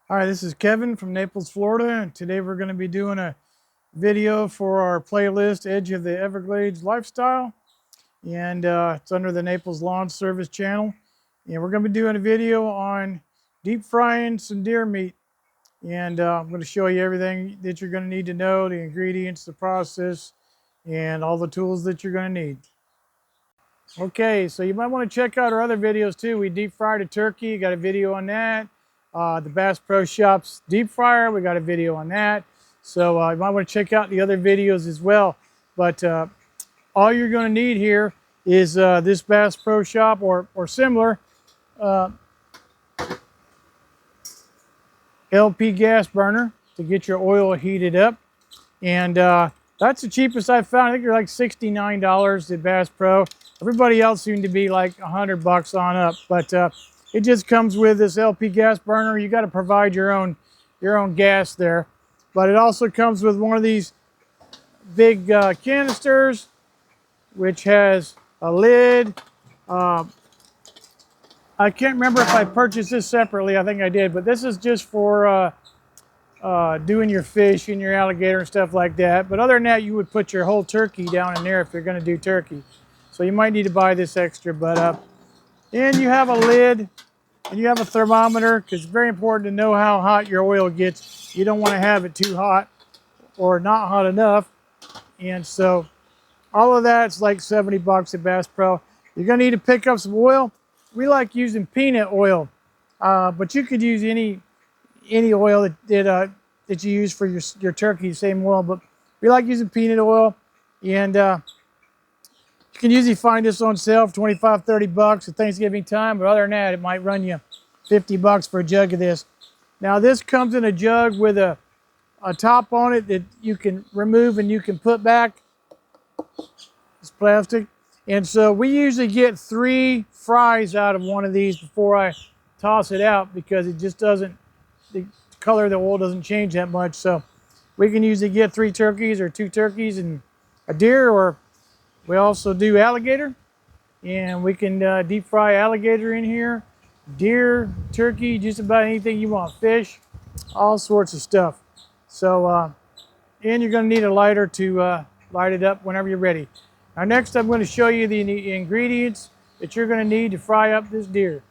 Hi, this is Kevin from Naples, Florida, and today we're going to be doing a video for our playlist, Edge of the Everglades Lifestyle, and it's under the Naples Lawn Service channel. And we're going to be doing a video on deep frying some deer meat, and I'm going to show you everything that you're going to need to know, the ingredients, the process, and all the tools that you're going to need. Okay, so you might want to check out our other videos too. We deep fried a turkey, got a video on that. The Bass Pro Shops deep fryer, we got a video on that. So you might want to check out the other videos as well. But all you're going to need here is this Bass Pro Shop or similar LP gas burner to get your oil heated up. And that's the cheapest I've found. I think they're like $69 at Bass Pro. Everybody else seemed to be like $100 on up. But it just comes with this LP gas burner. You got to provide your own gas there. But it also comes with one of these big canisters, which has a lid. I can't remember if I purchased this separately. I think I did. But this is just for doing your fish and your alligator and stuff like that. But other than that, you would put your whole turkey down in there if you're going to do turkey. So you might need to buy this extra. But and you have a lid and you have a thermometer, because it's very important to know how hot your oil gets. You don't want to have it too hot or not hot enough. And so all of that's like $70 at Bass Pro. You're going to need to pick up some oil. We like using peanut oil, but you could use any oil that you use for your turkey, same oil. But we like using peanut oil, and you can usually find this on sale for $25, $30 at Thanksgiving time. But other than that, it might run you $50 for a jug of this. Now this comes in a jug with a top on it that you can remove and you can put back. It's plastic. And so we usually get 3 fries out of one of these before I toss it out, because it just doesn't, the color of the oil doesn't change that much. So we can usually get 3 turkeys or 2 turkeys and a deer, or we also do alligator, and we can deep fry alligator in here, deer, turkey, just about anything you want, fish, all sorts of stuff. So, and you're going to need a lighter to light it up whenever you're ready. Now next I'm going to show you the ingredients that you're going to need to fry up this deer.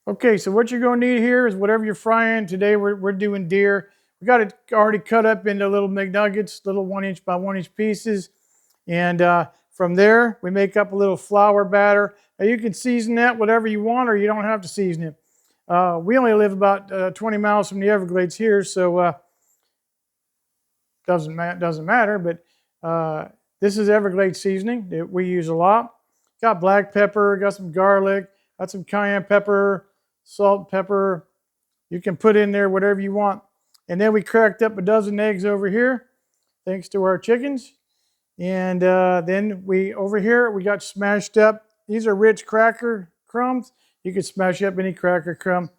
Okay, so what you're going to need here is whatever you're frying. Today we're doing deer. We got it already cut up into little McNuggets, little 1-inch by 1-inch pieces. And from there, we make up a little flour batter. Now you can season that whatever you want, or you don't have to season it. We only live about 20 miles from the Everglades here, so doesn't matter. But this is Everglades seasoning that we use a lot. Got black pepper, got some garlic, got some cayenne pepper, salt, pepper. You can put in there whatever you want. And then we cracked up a dozen eggs over here, thanks to our chickens. And then over here, we got smashed up. These are rich cracker crumbs. You could smash up any cracker crumb.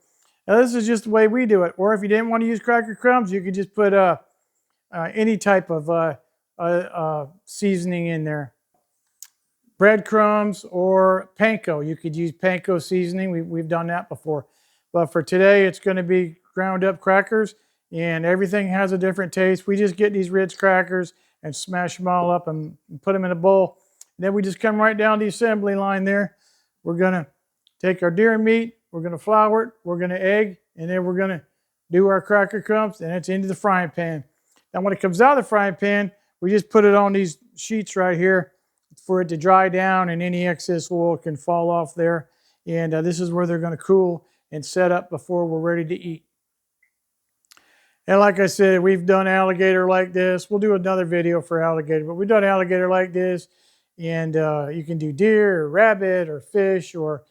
Now this is just the way we do it. Or if you didn't want to use cracker crumbs, you could just put any type of seasoning in there. Breadcrumbs or panko. You could use panko seasoning. We've done that before. But for today, it's going to be ground up crackers, and everything has a different taste. We just get these Ritz crackers and smash them all up and put them in a bowl. And then we just come right down the assembly line there. We're going to take our deer meat, we're going to flour it, we're going to egg, and then we're going to do our cracker crumbs, and it's into the frying pan. Now when it comes out of the frying pan, we just put it on these sheets right here for it to dry down, and any excess oil can fall off there. And this is where they're going to cool and set up before we're ready to eat. And like I said, we've done alligator like this. We'll do another video for alligator, but we've done alligator like this. And you can do deer or rabbit or fish or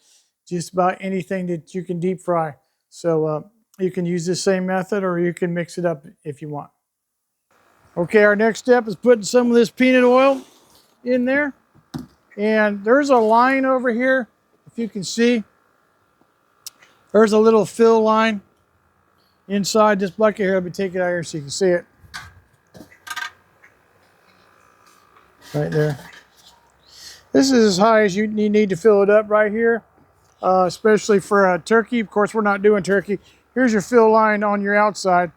just about anything that you can deep fry. So you can use this same method, or you can mix it up if you want. Okay, our next step is putting some of this peanut oil in there. And there's a line over here, if you can see. There's a little fill line inside this bucket here. Let me take it out here so you can see it. Right there. This is as high as you need to fill it up right here, especially for a turkey. Of course, we're not doing turkey. here's your fill line on your outside.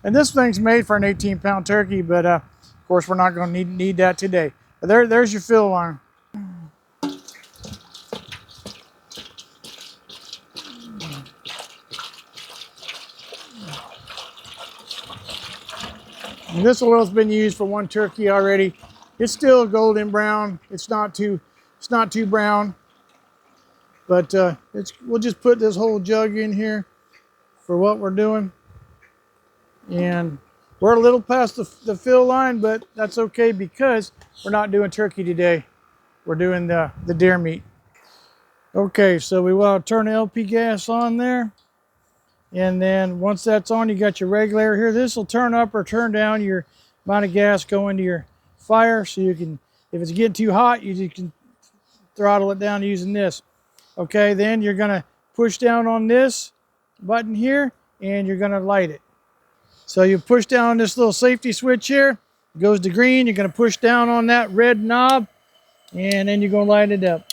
And this thing's made for an 18-pound turkey, but of course we're not going to need that today. But there's your fill line. And this oil's been used for one turkey already. It's still golden brown. It's not too brown. But we'll just put this whole jug in here for what we're doing. And we're a little past the fill line, but that's okay because we're not doing turkey today. We're doing the deer meat. Okay, so we want to turn the LP gas on there. And then once that's on, you got your regulator here. This will turn up or turn down your amount of gas going to your fire. So you can, if it's getting too hot, you can throttle it down using this. Okay, then you're gonna push down on this button here and you're gonna light it. So you push down on this little safety switch here, it goes to green, you're gonna push down on that red knob and then you're gonna light it up.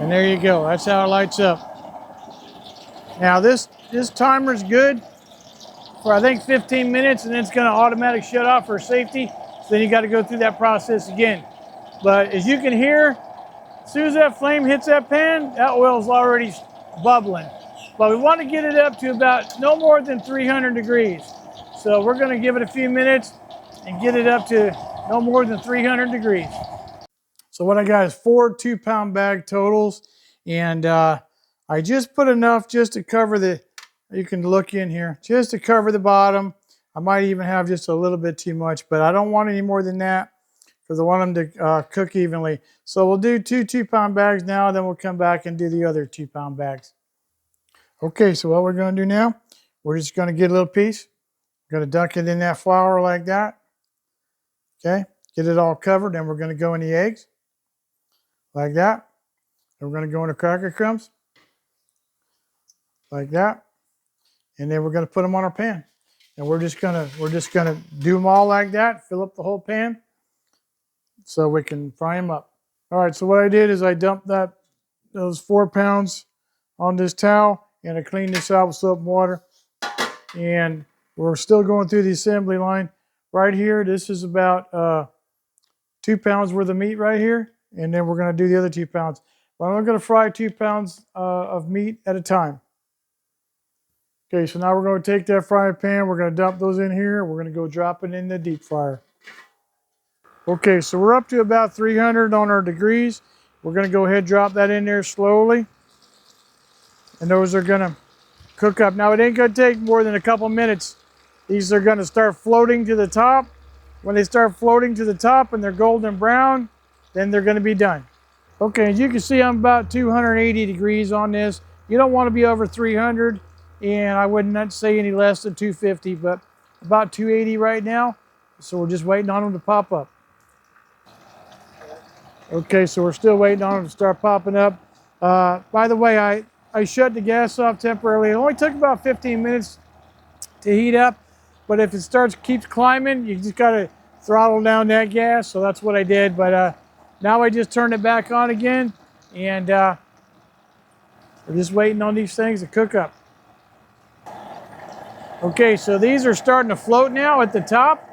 And there you go, that's how it lights up. Now this timer is good for I think 15 minutes and then it's gonna automatic shut off for safety. So then you gotta go through that process again. But as you can hear, as soon as that flame hits that pan, that oil is already bubbling. But we want to get it up to about no more than 300 degrees. So we're going to give it a few minutes and get it up to no more than 300 degrees. So what I got is 4 2-pound bag totals. And I just put enough just to cover you can look in here, just to cover the bottom. I might even have just a little bit too much, but I don't want any more than that, because I want them to cook evenly. So we'll do 2 2-pound bags now, then we'll come back and do the other 2-pound bags. Okay, so what we're gonna do now, we're just gonna get a little piece. We're gonna dunk it in that flour like that. Okay, get it all covered, then we're gonna go in the eggs, like that. And we're gonna go in the cracker crumbs, like that. And then we're gonna put them on our pan. And we're just gonna do them all like that, fill up the whole pan, so we can fry them up. All right, so what I did is I dumped those 4 pounds on this towel and I cleaned this out with soap and water. And we're still going through the assembly line. Right here, this is about 2 pounds worth of meat right here. And then we're gonna do the other 2 pounds. But I'm gonna fry 2 pounds of meat at a time. Okay, so now we're gonna take that frying pan, we're gonna dump those in here, we're gonna go drop it in the deep fryer. Okay, so we're up to about 300 on our degrees. We're gonna go ahead and drop that in there slowly. And those are gonna cook up. Now it ain't gonna take more than a couple minutes. These are gonna start floating to the top. When they start floating to the top and they're golden brown, then they're gonna be done. Okay, as you can see, I'm about 280 degrees on this. You don't wanna be over 300, and I would not say any less than 250, but about 280 right now. So we're just waiting on them to pop up. Okay, so we're still waiting on them to start popping up. By the way, I shut the gas off temporarily. It only took about 15 minutes to heat up, but if it keeps climbing, you just gotta throttle down that gas. So that's what I did. But now I just turned it back on again, and we're just waiting on these things to cook up. Okay, so these are starting to float now at the top,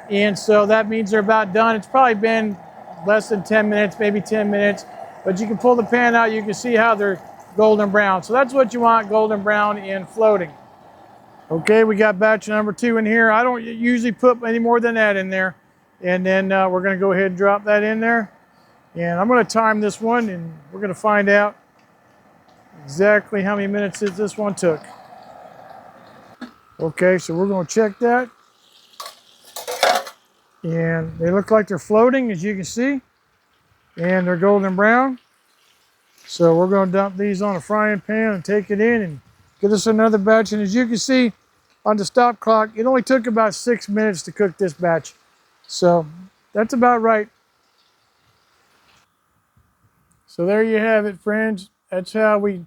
and so that means they're about done. It's probably been less than 10 minutes, maybe 10 minutes, but you can pull the pan out, you can see how they're golden brown. So that's what you want, golden brown and floating. Okay, we got batch number 2 in here. I don't usually put any more than that in there. And then we're gonna go ahead and drop that in there. And I'm gonna time this one and we're gonna find out exactly how many minutes this one took. Okay, so we're gonna check that. And they look like they're floating, as you can see. And they're golden brown. So we're going to dump these on a frying pan and take it in and get us another batch. And as you can see on the stop clock, it only took about 6 minutes to cook this batch. So that's about right. So there you have it, friends. That's how we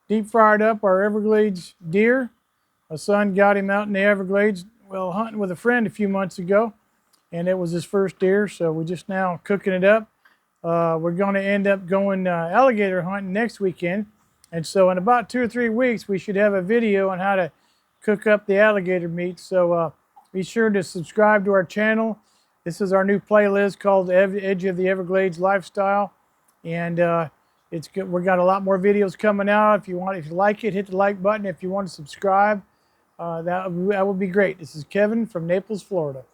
deep fried up our Everglades deer. My son got him out in the Everglades, well, hunting with a friend a few months ago. And it was his first deer, so we're just now cooking it up. We're going to end up going alligator hunting next weekend. And so in about 2 or 3 weeks, we should have a video on how to cook up the alligator meat. So be sure to subscribe to our channel. This is our new playlist called Edge of the Everglades Lifestyle. And it's good. We've got a lot more videos coming out. If you like it, hit the like button. If you want to subscribe, that would be great. This is Kevin from Naples, Florida.